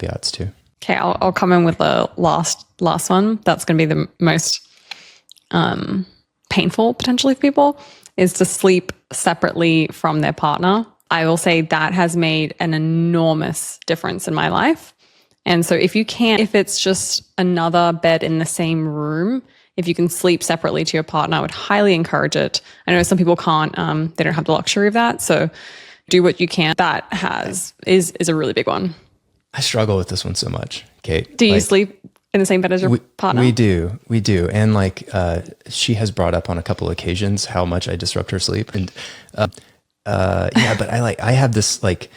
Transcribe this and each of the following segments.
caveats too. Okay, I'll come in with the last one. That's going to be the most painful potentially for people, is to sleep separately from their partner. I will say that has made an enormous difference in my life. And so if it's just another bed in the same room, if you can sleep separately to your partner, I would highly encourage it. I know some people can't, they don't have the luxury of that. So do what you can. That is a really big one. I struggle with this one so much, Kate. Do you sleep in the same bed as your partner? We do. And like, she has brought up on a couple of occasions how much I disrupt her sleep. And, but I have this like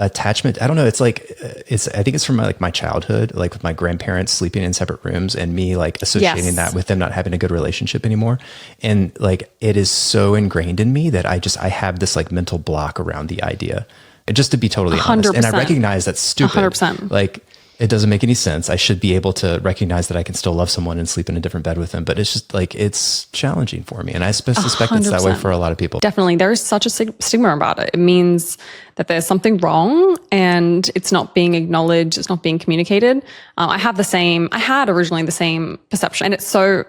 attachment. I don't know. It's like, I think it's from my childhood, like with my grandparents sleeping in separate rooms and me like associating that with them not having a good relationship anymore. And like, it is so ingrained in me that I have this like mental block around the idea. And just to be totally 100%. honest, and I recognize that's stupid. 100%. Like, it doesn't make any sense. I should be able to recognize that I can still love someone and sleep in a different bed with them, but it's just like, it's challenging for me. And I suspect 100%. It's that way for a lot of people. Definitely. There's such a stigma about it. It means that there's something wrong and it's not being acknowledged. It's not being communicated. I had originally the same perception. And it's so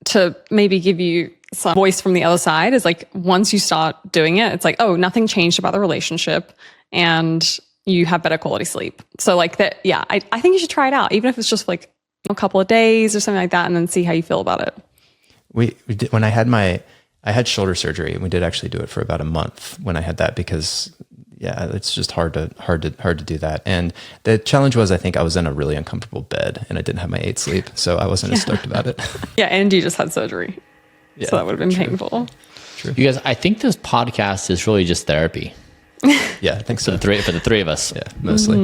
to maybe give you some voice from the other side is like, once you start doing it, it's like, oh, nothing changed about the relationship and you have better quality sleep. So like that, yeah, I think you should try it out, even if it's just like a couple of days or something like that, and then see how you feel about it. We did, when I had shoulder surgery, and we did actually do it for about a month when I had that, because it's just hard to do that. And the challenge was, I think I was in a really uncomfortable bed and I didn't have my 8 sleep. So I wasn't as stoked about it. Yeah. And you just had surgery. Yeah, so that would have been painful. True. You guys, I think this podcast is really just therapy. Yeah, I think so. For the three of us. Yeah, mostly.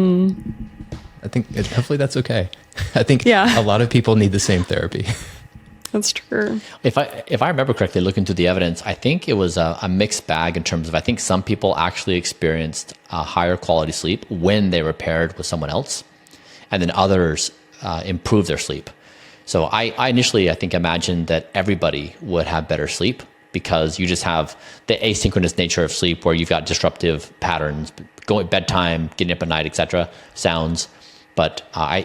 I think hopefully that's okay. I think a lot of people need the same therapy. That's true. If I remember correctly, looking through the evidence, I think it was a mixed bag in terms of, I think some people actually experienced a higher quality sleep when they were paired with someone else, and then others improved their sleep. So I initially, I think, imagined that everybody would have better sleep, because you just have the asynchronous nature of sleep where you've got disruptive patterns, going bedtime, getting up at night, etc., sounds. But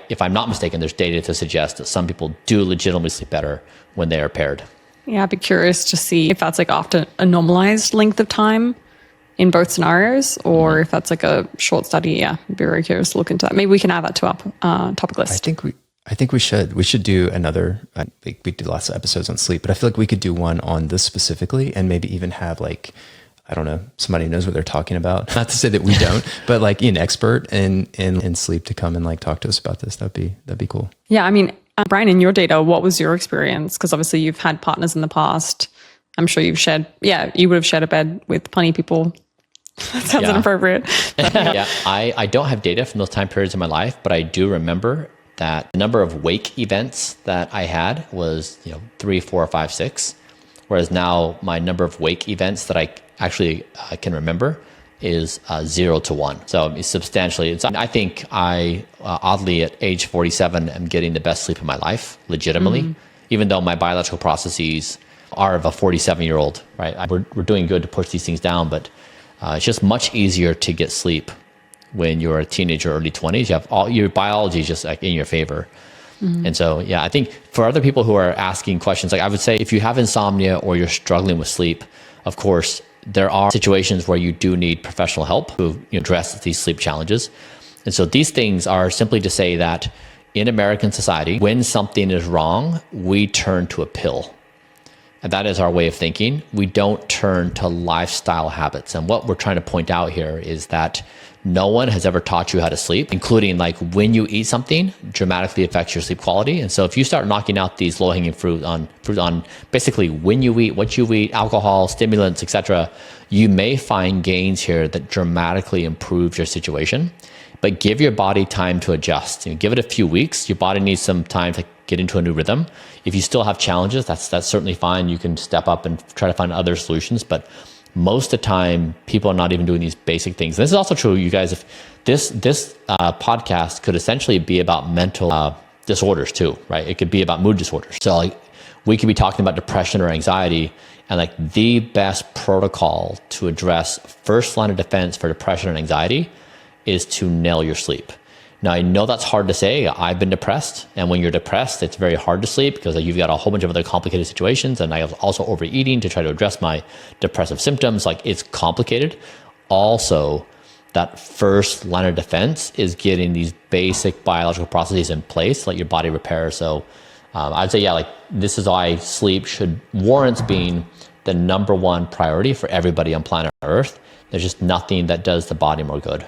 if I'm not mistaken, there's data to suggest that some people do legitimately sleep better when they are paired. Yeah, I'd be curious to see if that's like often a normalized length of time in both scenarios, or if that's like a short study. Yeah, I'd be very curious to look into that. Maybe we can add that to our topic list. I think we should do another, we do lots of episodes on sleep, but I feel like we could do one on this specifically, and maybe even have like, I don't know, somebody who knows what they're talking about. Not to say that we don't, but like an expert in sleep to come and like talk to us about this. That'd be cool. Yeah. I mean, Brian, in your data, what was your experience? Because obviously you've had partners in the past. I'm sure you would have shared a bed with plenty of people. That sounds inappropriate. Yeah. I don't have data from those time periods in my life, but I do remember that the number of wake events that I had was 3, 4, 5, 6. Whereas now my number of wake events that I actually can remember is 0 to 1. So it's substantially, I think I oddly at age 47 am getting the best sleep of my life, legitimately, even though my biological processes are of a 47-year-old, right? We're doing good to push these things down, but it's just much easier to get sleep when you're a teenager, early 20s. You have all your biology is just like in your favor. And so, I think for other people who are asking questions, like I would say, if you have insomnia or you're struggling with sleep, of course, there are situations where you do need professional help to address these sleep challenges. And so these things are simply to say that in American society, when something is wrong, we turn to a pill. And that is our way of thinking. We don't turn to lifestyle habits. And what we're trying to point out here is that no one has ever taught you how to sleep, including like when you eat something dramatically affects your sleep quality. And so if you start knocking out these low-hanging fruit on basically when you eat, what you eat, alcohol, stimulants, etc., you may find gains here that dramatically improve your situation. But give your body time to adjust. Give it a few weeks. Your body needs some time to get into a new rhythm. If you still have challenges, that's certainly fine. You can step up and try to find other solutions. But most of the time, people are not even doing these basic things. And this is also true, you guys. If this podcast could essentially be about mental disorders too, right? It could be about mood disorders. So like we could be talking about depression or anxiety, and like the best protocol to address first line of defense for depression and anxiety is to nail your sleep. Now, I know that's hard to say. I've been depressed. And when you're depressed, it's very hard to sleep because you've got a whole bunch of other complicated situations. And I was also overeating to try to address my depressive symptoms. Like, it's complicated. Also, that first line of defense is getting these basic biological processes in place, like your body repair. So I'd say, yeah, like this is why sleep warrants being the number one priority for everybody on planet Earth. There's just nothing that does the body more good.